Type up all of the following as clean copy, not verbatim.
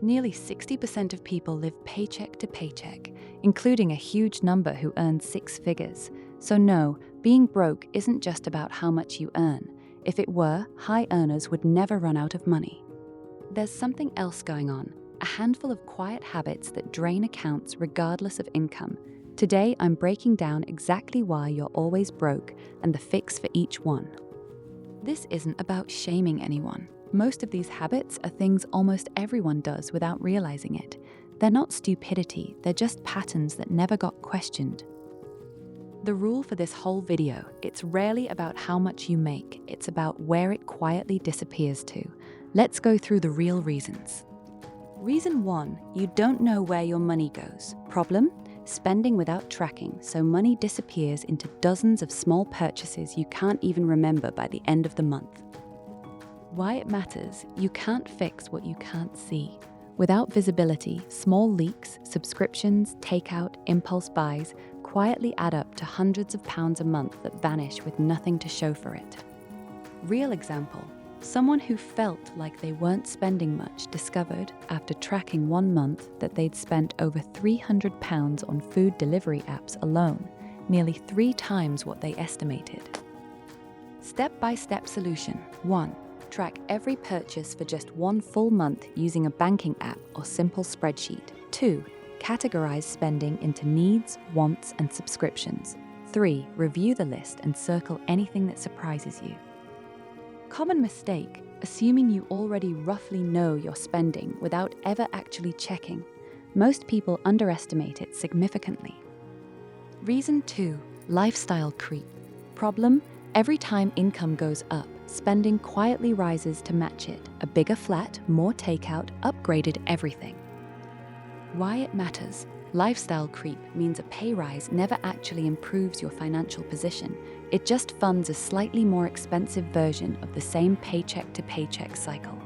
Nearly 60% of people live paycheck to paycheck, including a huge number who earn six figures. So no, being broke isn't just about how much you earn. If it were, high earners would never run out of money. There's something else going on, a handful of quiet habits that drain accounts regardless of income. Today, I'm breaking down exactly why you're always broke and the fix for each one. This isn't about shaming anyone. Most of these habits are things almost everyone does without realizing it. They're not stupidity, they're just patterns that never got questioned. The rule for this whole video, it's rarely about how much you make, it's about where it quietly disappears to. Let's go through the real reasons. Reason 1, you don't know where your money goes. Problem? Spending without tracking, so money disappears into dozens of small purchases you can't even remember by the end of the month. Why it matters, you can't fix what you can't see. Without visibility, small leaks, subscriptions, takeout, impulse buys quietly add up to hundreds of pounds a month that vanish with nothing to show for it. Real example, someone who felt like they weren't spending much discovered, after tracking 1 month, that they'd spent over £300 on food delivery apps alone, nearly 3 times what they estimated. Step-by-step solution. 1. Track every purchase for just 1 full month using a banking app or simple spreadsheet. 2. Categorize spending into needs, wants, and subscriptions. 3. Review the list and circle anything that surprises you. Common mistake, assuming you already roughly know your spending without ever actually checking. Most people underestimate it significantly. Reason 2, lifestyle creep. Problem, every time income goes up, spending quietly rises to match it. A bigger flat, more takeout, upgraded everything. Why it matters. Lifestyle creep means a pay rise never actually improves your financial position. It just funds a slightly more expensive version of the same paycheck to paycheck cycle.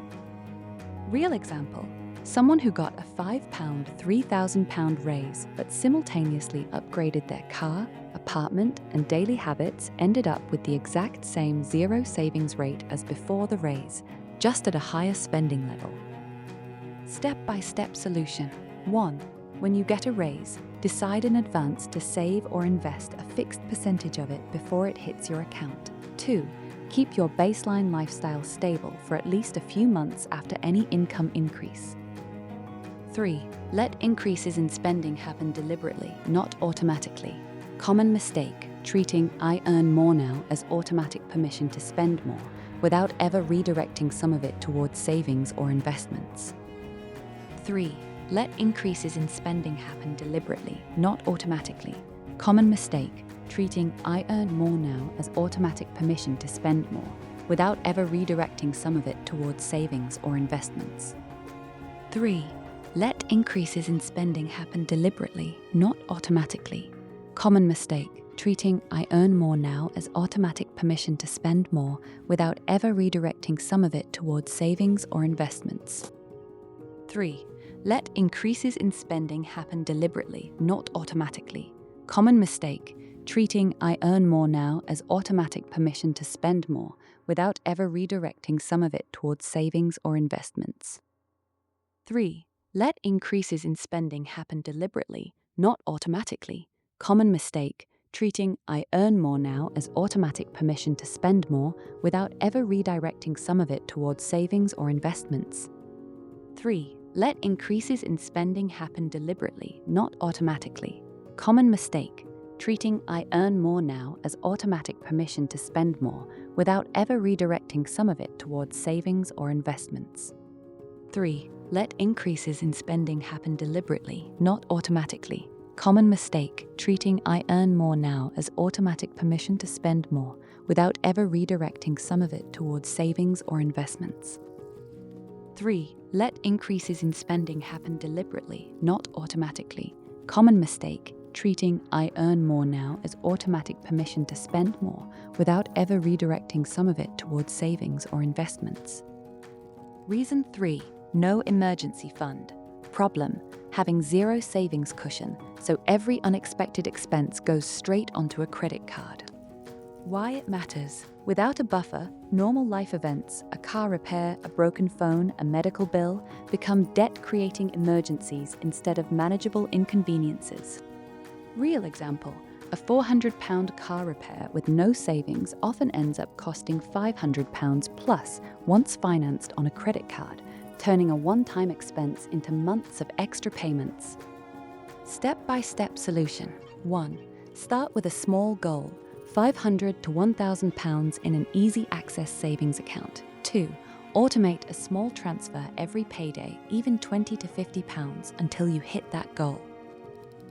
Real example, someone who got a £5, £3,000 raise but simultaneously upgraded their car, apartment, and daily habits ended up with the exact same zero savings rate as before the raise, just at a higher spending level. Step-by-step solution. 1. When you get a raise, decide in advance to save or invest a fixed percentage of it before it hits your account. 2. Keep your baseline lifestyle stable for at least a few months after any income increase. 3. Let increases in spending happen deliberately, not automatically. Common mistake, treating "I earn more now" as automatic permission to spend more, without ever redirecting some of it towards savings or investments. 3. Let increases in spending happen deliberately, not automatically. Common mistake, treating "I earn more now" as automatic permission to spend more, without ever redirecting some of it towards savings or investments. 3. Let increases in spending happen deliberately, not automatically. Common mistake, treating "I earn more now" as automatic permission to spend more, without ever redirecting some of it towards savings or investments. 3. Let increases in spending happen deliberately, not automatically. Common mistake, treating "I earn more now" as automatic permission to spend more, without ever redirecting some of it towards savings or investments. 3. Let increases in spending happen deliberately, not automatically. Common mistake, treating "I earn more now" as automatic permission to spend more, without ever redirecting some of it towards savings or investments. 3. Let increases in spending happen deliberately, not automatically. Common mistake, treating "I earn more now" as automatic permission to spend more, without ever redirecting some of it towards savings or investments. 3. Let increases in spending happen deliberately, not automatically. Common mistake, treating "I earn more now" as automatic permission to spend more, without ever redirecting some of it towards savings or investments. 3. Let increases in spending happen deliberately, not automatically. Common mistake, treating "I earn more now" as automatic permission to spend more, without ever redirecting some of it towards savings or investments. Reason 3. No emergency fund. Problem, having zero savings cushion, so every unexpected expense goes straight onto a credit card. Why it matters. Without a buffer, normal life events, a car repair, a broken phone, a medical bill, become debt-creating emergencies instead of manageable inconveniences. Real example, a £400 car repair with no savings often ends up costing £500 plus once financed on a credit card, turning a one-time expense into months of extra payments. Step-by-step solution. 1. Start with a small goal, £500 to £1,000 in an easy access savings account. 2. Automate a small transfer every payday, even £20 to £50 until you hit that goal.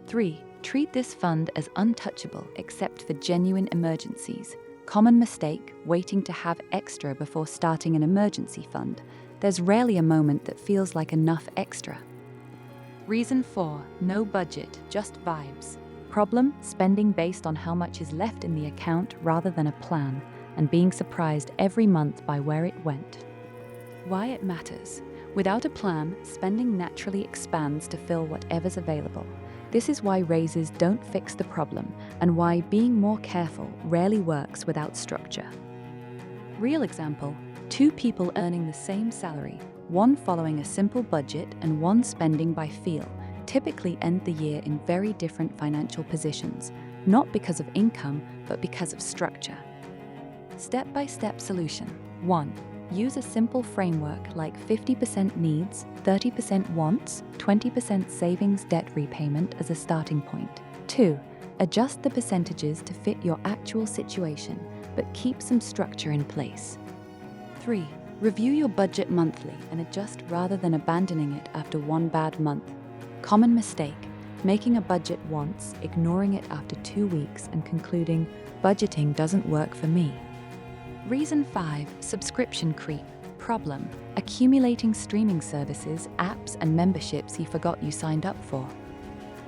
3. Treat this fund as untouchable except for genuine emergencies. Common mistake, waiting to have extra before starting an emergency fund. There's rarely a moment that feels like enough extra. Reason 4. No budget, just vibes. Problem, spending based on how much is left in the account rather than a plan, and being surprised every month by where it went. Why it matters. Without a plan, spending naturally expands to fill whatever's available. This is why raises don't fix the problem, and why being more careful rarely works without structure. Real example, 2 people earning the same salary, one following a simple budget and one spending by feel, typically end the year in very different financial positions, not because of income, but because of structure. Step-by-step solution. 1. Use a simple framework like 50% needs, 30% wants, 20% savings debt repayment as a starting point. 2. Adjust the percentages to fit your actual situation, but keep some structure in place. 3. Review your budget monthly and adjust rather than abandoning it after one bad month. Common mistake, making a budget once, ignoring it after 2 weeks and concluding, budgeting doesn't work for me. Reason 5. Subscription creep. Problem, accumulating streaming services, apps and memberships you forgot you signed up for.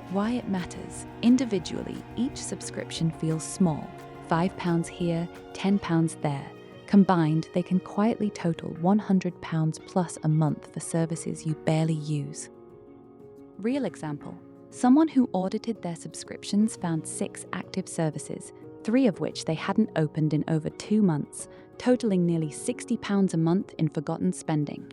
Why it matters. Individually, each subscription feels small, £5 here, £10 there. Combined, they can quietly total £100 plus a month for services you barely use. Real example, someone who audited their subscriptions found 6 active services, 3 of which they hadn't opened in over 2 months, totaling nearly £60 a month in forgotten spending.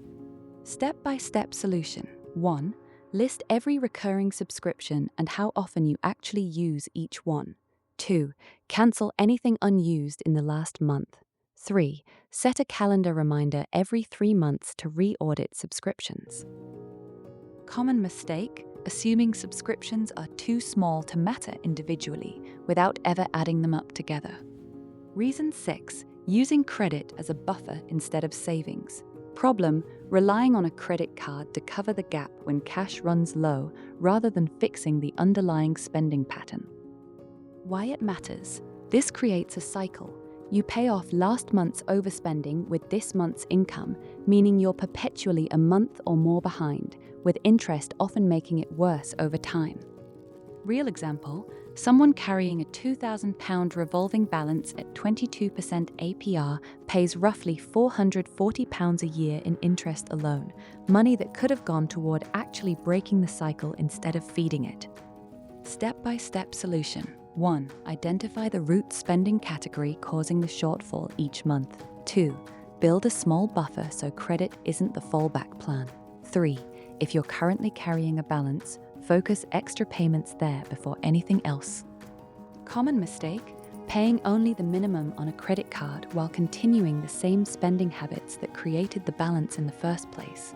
Step-by-step solution. 1. List every recurring subscription and how often you actually use each one. 2. Cancel anything unused in the last month. 3. Set a calendar reminder every 3 months to re-audit subscriptions. Common mistake, assuming subscriptions are too small to matter individually without ever adding them up together. Reason 6. Using credit as a buffer instead of savings. Problem, relying on a credit card to cover the gap when cash runs low rather than fixing the underlying spending pattern. Why it matters. This creates a cycle. You pay off last month's overspending with this month's income, meaning you're perpetually a month or more behind, with interest often making it worse over time. Real example, someone carrying a £2,000 revolving balance at 22% APR pays roughly £440 a year in interest alone, money that could have gone toward actually breaking the cycle instead of feeding it. Step-by-step solution. 1. Identify the root spending category causing the shortfall each month. 2. Build a small buffer so credit isn't the fallback plan. 3. If you're currently carrying a balance, focus extra payments there before anything else. Common mistake, paying only the minimum on a credit card while continuing the same spending habits that created the balance in the first place.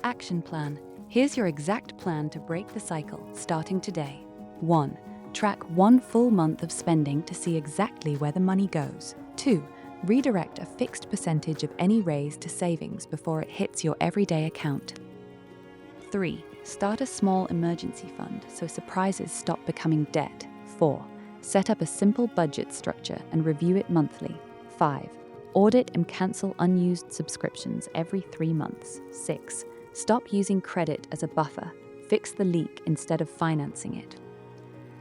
Action plan. Here's your exact plan to break the cycle, starting today. 1. Track 1 full month of spending to see exactly where the money goes. 2. Redirect a fixed percentage of any raise to savings before it hits your everyday account. 3. Start a small emergency fund so surprises stop becoming debt. 4. Set up a simple budget structure and review it monthly. 5. Audit and cancel unused subscriptions every 3 months. 6. Stop using credit as a buffer. Fix the leak instead of financing it.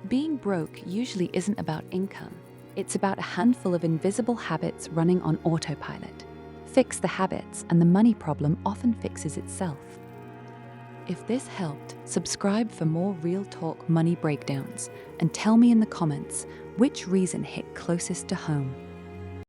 Being broke usually isn't about income. It's about a handful of invisible habits running on autopilot. Fix the habits and the money problem often fixes itself. If this helped, subscribe for more real talk money breakdowns and tell me in the comments which reason hit closest to home.